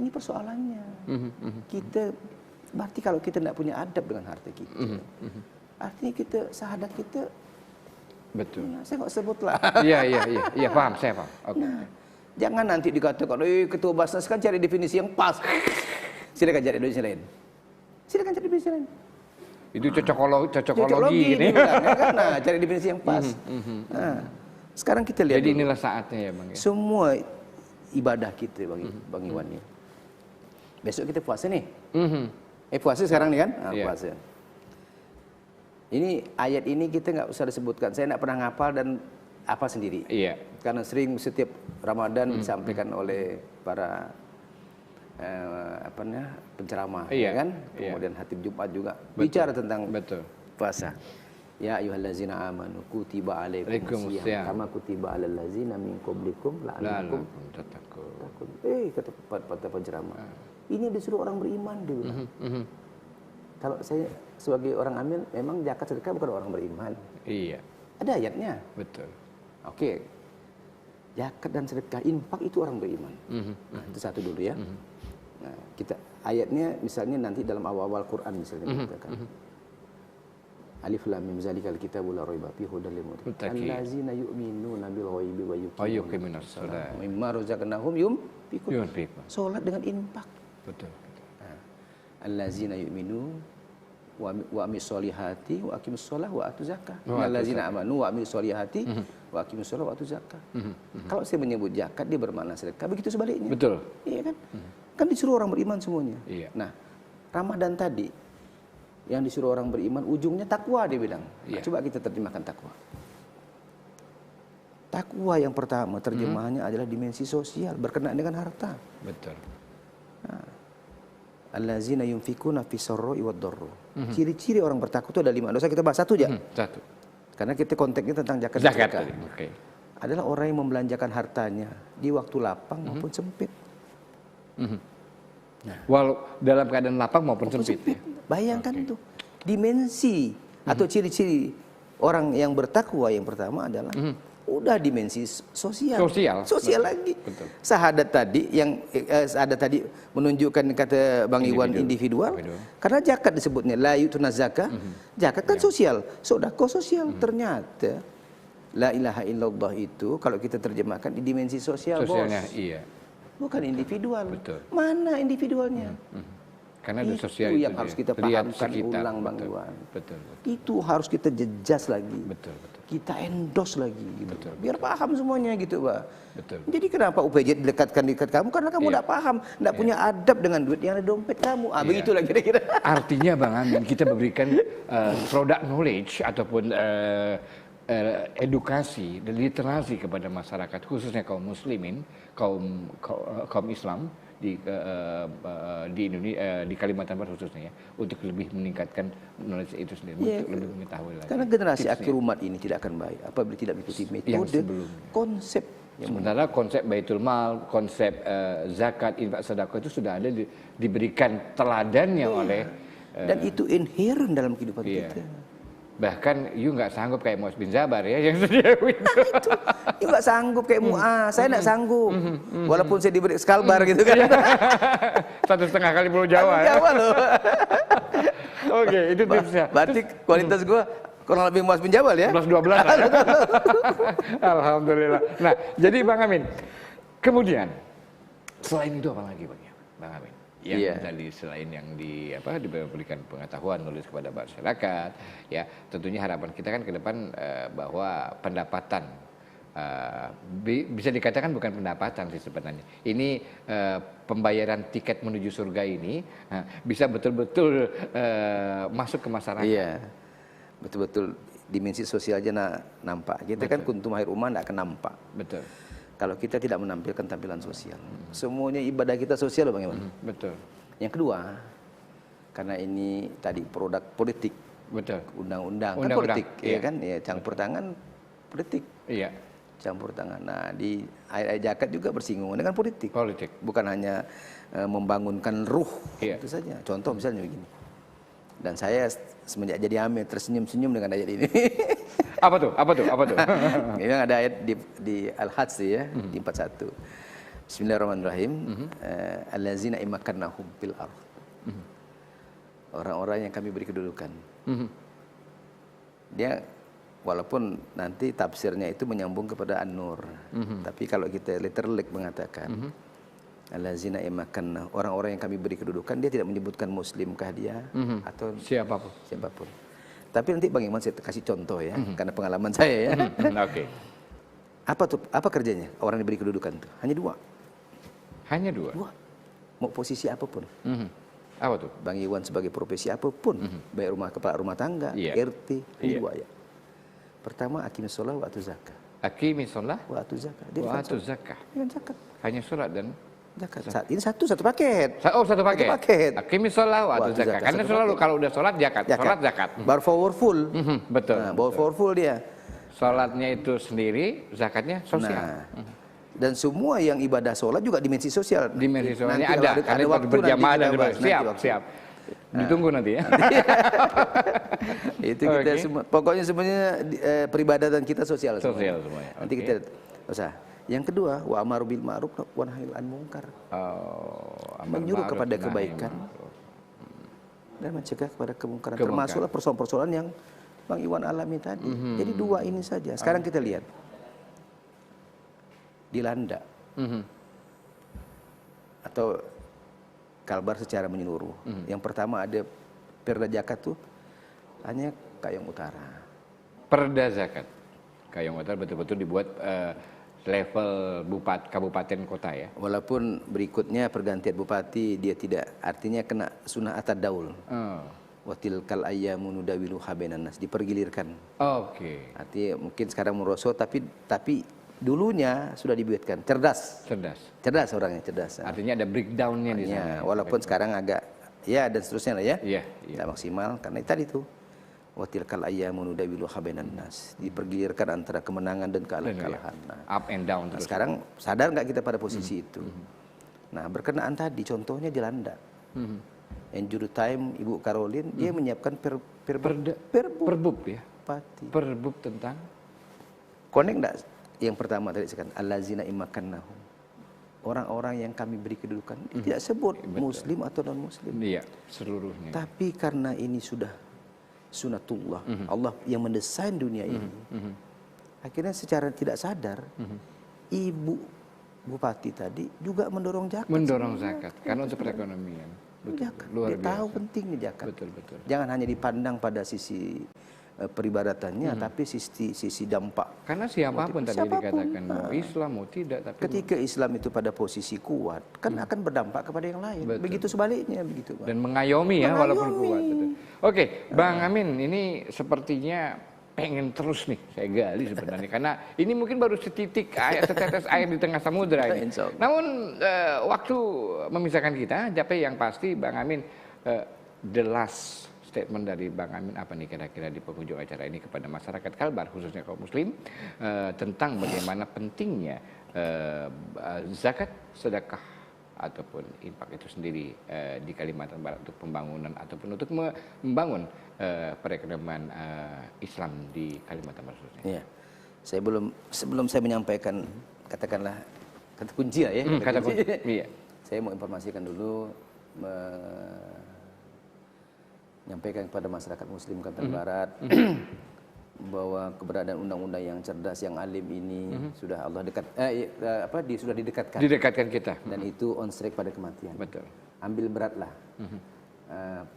Ini persoalannya. Kita berarti kalau kita tidak punya adab dengan harta kita, artinya kita sahadat kita. Betul. Nah, saya nggak sebut lah. Iya, paham, saya paham. Oke. Nah, jangan nanti dikatakan, ketua Basnas kan cari definisi yang pas. Silakan cari definisi lain. Silakan cari definisi lain. Itu cocokologi Cocokologi ini. dibilang, ya kan? Nah, cari definisi yang pas. Nah, sekarang kita lihat. Jadi dulu. inilah saatnya ya, Bang ya. Semua ibadah kita, Bang Iwan ya. Besok kita puasa nih. Puasa sekarang nih kan? Nah, puasa. Ini ayat ini kita nggak usah disebutkan. Saya nggak pernah ngapal dan hafal sendiri. Iya. Karena sering setiap Ramadan disampaikan oleh para penceramah, ya kan? Kemudian Hatib Jumat juga bicara tentang puasa. Ya ayyuhallazina amanu kutiba alaikumus syiyam kama kutiba alal ladzina min qablikum la'allakum tattaqun. Kata penceramah. Ini disuruh orang beriman dia bilang. Kalau saya sebagai orang amil, memang zakat sedekah bukan orang beriman. Iya. Ada ayatnya. Betul. Oke. Zakat dan sedekah, infak itu orang beriman. Nah, itu satu dulu ya. Nah, kita ayatnya misalnya nanti dalam awal-awal Quran misalnya dikatakan. Alif lam mim zalikal kitabul la raiba fihi hudal lil muttaqin. Allazina yu'minuna bil ghaibi wa yuqimunas shalah. Mimma razaqnahum yunfiqun. Salat dengan infak. Betul. Allazina yu'minu wa amis solihati wa aqimus sholah wa atu zakah. Allazina amanu wa amis solihati wa aqimus sholah wa atu zakah. Kalau saya menyebut zakat dia bermakna sedekah, begitu sebaliknya. Betul. Iya kan? Kan disuruh orang beriman semuanya. Iya. Nah, Ramadan tadi yang disuruh orang beriman ujungnya takwa dia bilang. Nah, coba kita terjemahkan takwa. Takwa yang pertama terjemahannya adalah dimensi sosial berkenaan dengan harta. Betul. Allazina yunfikuna fi sarra'i wad dharra. Ciri-ciri orang bertakwa itu ada 5. Dosa kita bahas satu aja. Satu. Karena kita konteksnya tentang zakat. Zakat. Oke. Adalah orang yang membelanjakan hartanya di waktu lapang maupun sempit. Nah, walau dalam keadaan lapang maupun sempit. Bayangkan tuh dimensi atau ciri-ciri orang yang bertakwa yang pertama adalah udah dimensi sosial lagi. Betul. Sahadat tadi yang menunjukkan kata Bang Iwan individual. Karena zakat disebutnya la yutuna zakah. Zakat kan sosial, sedekah sosial. Ternyata la ilaha illallah itu kalau kita terjemahkan di dimensi sosialnya, bos. Iya. Bukan individual. Betul. Mana individualnya? Karena ada sosial itu yang harus kita pahamkan ulang Bang Iwan. Betul. Itu harus kita jejas lagi. Betul. Kita endorse lagi gitu. Betul. Biar paham semuanya gitu, Pak. Betul. Jadi kenapa UPJ dekatkan dekat kamu? Karena kamu tidak paham, tidak punya adab dengan duit yang ada di dompet kamu. Begitulah kira-kira. Artinya Bang Amin, kita memberikan product knowledge ataupun edukasi dan literasi kepada masyarakat khususnya kaum muslimin, kaum Islam di Indonesia, di Kalimantan Barat khususnya ya, untuk lebih meningkatkan knowledge itu sendiri, untuk lebih mengetahui lagi. Karena generasi akhir umat ini tidak akan baik apabila tidak mengikuti metode, konsep. Sementara konsep Baitul Mal, konsep zakat, infak, sedekah itu sudah ada diberikan teladannya oleh dan itu inherent dalam kehidupan kita. Bahkan you nggak sanggup kayak Muaz bin Jabar ya yang sedia itu. You nggak sanggup kayak Muaz, saya nggak sanggup. Walaupun saya diberi skalbar gitu kan. 1,5 kali Pulau Jawa. Jawa loh. Oke, itu tipsnya. Berarti kualitas gua kurang lebih Muaz bin Jabal ya. 11-12. Alhamdulillah. Nah, jadi Bang Amin, kemudian selain itu apa lagi Bang Amin? Yang tadi selain yang diberikan pengetahuan nulis kepada masyarakat, ya tentunya harapan kita kan ke depan bahwa pendapatan bisa dikatakan bukan pendapatan sih sebenarnya. Ini pembayaran tiket menuju surga ini bisa betul-betul masuk ke masyarakat. Iya, betul-betul dimensi sosial aja nampak. Kita kan kuntum akhir umat tidak akan nampak. Betul. Kalau kita tidak menampilkan tampilan sosial. Semuanya ibadah kita sosial, Bang Iwan. Betul. Yang kedua, karena ini tadi produk politik. Betul. Undang-undang kan politik, ya kan? Ya, campur tangan politik. Iya. Campur tangan. Nah, di ayat-ayat zakat juga bersinggungan dengan politik. Politik. Bukan hanya membangunkan ruh, itu saja. Contoh misalnya begini. Dan saya semenjak jadi amir tersenyum-senyum dengan ayat ini. Apa tuh? Apa tuh? Apa tuh? Ini ada ayat di Al-Hajj ya, di 41. Bismillahirrahmanirrahim. Allazina imakannahum fil ardh. Orang-orang yang kami beri kedudukan. Dia walaupun nanti tafsirnya itu menyambung kepada An-Nur. Tapi kalau kita literally mengatakan allazina imakannah, orang-orang yang kami beri kedudukan, dia tidak menyebutkan muslimkah dia atau siapapun. Tapi nanti Bang Iman saya kasih contoh ya, karena pengalaman saya ya. Oke. Apa kerjanya orang yang diberi kedudukan itu? Hanya dua. Hanya dua. Mau posisi apapun. Apa tuh? Bang Iwan sebagai profesi apapun, baik kepala rumah tangga, RT, hanya dua ya. Pertama, aqimis shalah wa atuz zakah. Aqimis shalah wa atuz zakah. Wa atuz zakah. Dengan zakat. Hanya sholat dan zakat. Ini satu paket. Satu paket. Satu paket. Aqimis shalah wa atuz zakah. Karena selalu kalau udah sholat zakat. Sholat zakat. Baru powerful. Betul. Nah, powerful dia. Sholatnya itu sendiri, zakatnya sosial. Nah, dan semua yang ibadah sholat juga dimensi sosial. Dimensi sosialnya ada. Karena waktu berjamaah dan siap. Ditunggu nanti ya. Itu kita semua, pokoknya semuanya peribadatan kita sosial semuanya. Nanti kita usah. Yang kedua, wa amaru bil ma'ruf wa nahyil anil munkar. Menyuruh kepada kebaikan dan mencegah kepada kemungkaran. Termasuklah persoalan-persoalan yang Bang Iwan alami tadi. Jadi dua ini saja. Sekarang kita lihat dilanda atau Kalbar secara menyeluruh. Yang pertama ada perda zakat tuh hanya Kayong Utara. Perda zakat Kayong Utara betul-betul dibuat level kabupaten kota ya. Walaupun berikutnya pergantian bupati dia tidak, artinya kena sunnah atad daul. Watil kal ayyamu nudawiluha bainan nas, dipergilirkan. Oke. Artinya mungkin sekarang merosot tapi dulunya sudah dibuatkan cerdas orangnya, cerdas. Artinya ada breakdownnya di sana. Walaupun sekarang agak ya dan seterusnya lah ya. Iya. Tidak maksimal karena tadi itu watilkal ayyamu nudawiluha bainan nas, dipergilirkan antara kemenangan dan kekalahan. Up and down. Nah, sekarang sadar nggak kita pada posisi itu? Nah, berkenaan tadi contohnya Jelanda. Andrew Time, Ibu Caroline, dia menyiapkan perbub ya. Pati. Perbub tentang connect enggak? Yang pertama tadi sekarang allazina imakannahum. Orang-orang yang kami beri kedudukan, tidak sebut muslim atau non muslim. Iya, seluruhnya. Tapi karena ini sudah sunatullah, Allah yang mendesain dunia ini. Akhirnya secara tidak sadar Ibu Bupati tadi juga mendorong zakat. Mendorong zakat karena untuk perekonomian. Luar biasa. Dia tahu pentingnya zakat. Betul. Jangan hanya dipandang pada sisi peribadatannya, tapi sisi dampak. Karena siapapun tadi dikatakan mau Islam mau tidak, tapi ketika Islam itu pada posisi kuat, kan akan berdampak kepada yang lain. Begitu sebaliknya, begitu. Dan mengayomi ya walaupun kuat. Betul. Oke, Bang Amin, ini sepertinya pengen terus nih saya gali sebenarnya karena ini mungkin baru setetes air di tengah samudra ini. Namun waktu memisahkan kita, tapi yang pasti Bang Amin the last statement dari Bang Amin apa nih kira-kira di penghujung acara ini kepada masyarakat Kalbar khususnya kaum muslim tentang bagaimana pentingnya zakat, sedekah ataupun infak itu sendiri di Kalimantan Barat untuk pembangunan ataupun untuk membangun perekonomian Islam di Kalimantan Barat khususnya. Iya. Sebelum saya menyampaikan katakanlah kata kunci lah ya. Kata kunci. Iya. Saya mau informasikan dulu menyampaikan kepada masyarakat muslim Kalimantan Barat bahwa keberadaan undang-undang yang cerdas yang alim ini sudah Allah sudah didekatkan kita dan itu on strike pada kematian. Betul. Ambil beratlah.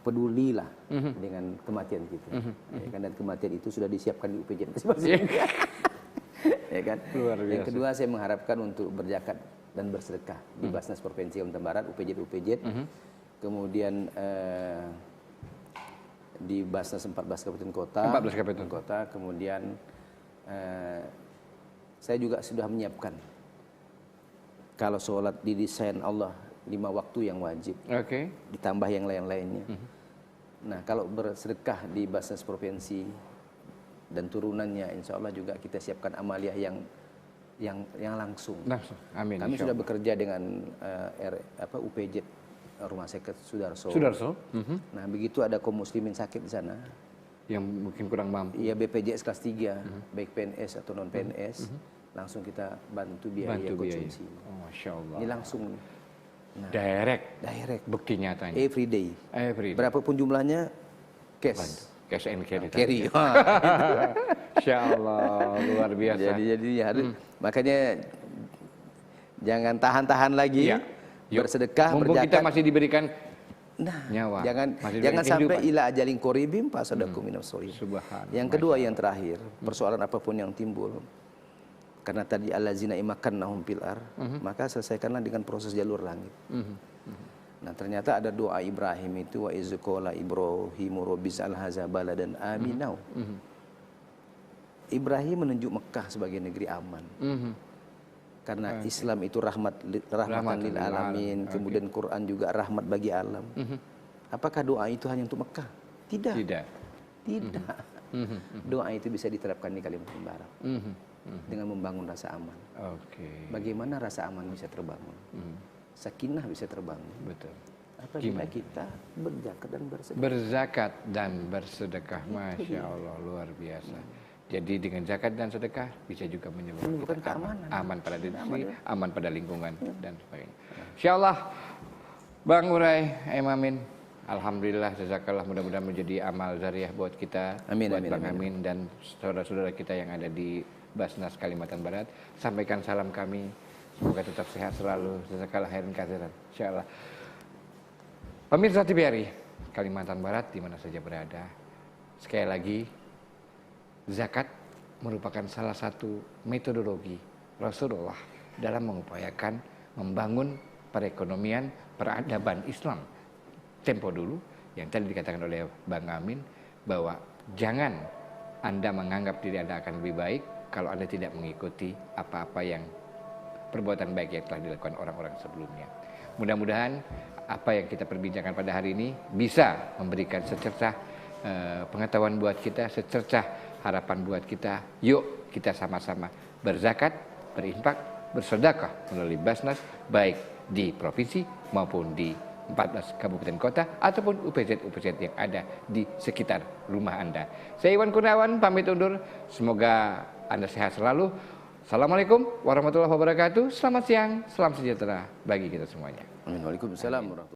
Pedulilah dengan kematian kita. Ya kan, dan kematian itu sudah disiapkan di UPJ masing-masing. Ya kan? Luar biasa. Yang kedua saya mengharapkan untuk berzakat dan bersedekah di Basnas Provinsi Kalimantan Barat, UPJ. Kemudian di Basnas 14 Kabupaten Kota. 14 kabupaten kota. Kemudian saya juga sudah menyiapkan kalau sholat didesain Allah 5 waktu yang wajib. Oke. Ditambah yang lain-lainnya. Nah, kalau bersedekah di Basnas Provinsi dan turunannya, insya Allah juga kita siapkan amaliyah yang langsung. Langsung. Amin. Kami insya sudah Allah. bekerja dengan UPJ Rumah Sakit Sudarso. Sudarso. Nah, begitu ada kaum muslimin sakit di sana, Yang mungkin kurang mampu. iya BPJS kelas 3, baik PNS atau non PNS, langsung kita bantu biaya konsumsi. Oh, Masya Allah. Ini langsung nih. Nah, direct, Bukti nyatanya. every day. Every day. Berapapun jumlahnya, cash. Cash and carry. Carry. Masya Allah, luar biasa. Jadi harus makanya jangan tahan-tahan lagi. Iya. Yuk. Bersedekah, Mumpung kita berzakat. masih diberikan Nah, nyawa. jangan Masih jangan diberikan sampai kehidupan. ila ajalin qoribin fasadakum minas solihin. Subhanallah. Yang kedua, yang terakhir, persoalan apapun yang timbul, karena tadi allazina imakannahum fil ar, maka selesaikanlah dengan proses jalur langit. Nah, ternyata ada doa Ibrahim itu, wa iz qala Ibrahimu rabbij'al hadza baladan aminau. Ibrahim menunjuk Mekah sebagai negeri aman. Karena Islam itu rahmatan lil alamin, kemudian Quran juga rahmat bagi alam. Apakah doa itu hanya untuk Mekah? Tidak. Tidak. Doa itu bisa diterapkan di Kalimantan Barat dengan membangun rasa aman. Oke. Bagaimana rasa aman bisa terbangun? Sakinah bisa terbangun. Betul. Apabila kita berzakat dan bersedekah. Berzakat dan bersedekah, Masya Allah, luar biasa. Jadi dengan zakat dan sedekah bisa juga menyebabkan Bukan kita keamanan. aman pada diri sendiri, aman pada lingkungan dan sebagainya. Insya Allah, Bang Uray, Amin. Alhamdulillah, jazakallah, mudah-mudahan menjadi amal zariah buat kita, Amin, buat amin, Bang amin. Amin dan saudara-saudara kita yang ada di Basnas Kalimantan Barat. Sampaikan salam kami, semoga tetap sehat selalu, jazakallah khairan katsiran. Insya Allah. Pemirsa TVRI Kalimantan Barat di mana saja berada, sekali lagi, zakat merupakan salah satu metodologi Rasulullah dalam mengupayakan membangun perekonomian, peradaban Islam. Tempo dulu yang tadi dikatakan oleh Bang Amin bahwa jangan Anda menganggap diri Anda akan lebih baik kalau Anda tidak mengikuti apa-apa yang perbuatan baik yang telah dilakukan orang-orang sebelumnya. Mudah-mudahan apa yang kita perbincangkan pada hari ini bisa memberikan secercah pengetahuan buat kita, secercah harapan buat kita. Yuk kita sama-sama berzakat, berinfak, bersedekah melalui Basnas, baik di provinsi maupun di 14 kabupaten kota ataupun UPZ-UPZ yang ada di sekitar rumah Anda. Saya Iwan Kurniawan pamit undur. Semoga Anda sehat selalu. Assalamualaikum warahmatullahi wabarakatuh. Selamat siang, salam sejahtera bagi kita semuanya. Amin. Waalaikumsalam warahmatullahi wabarakatuh.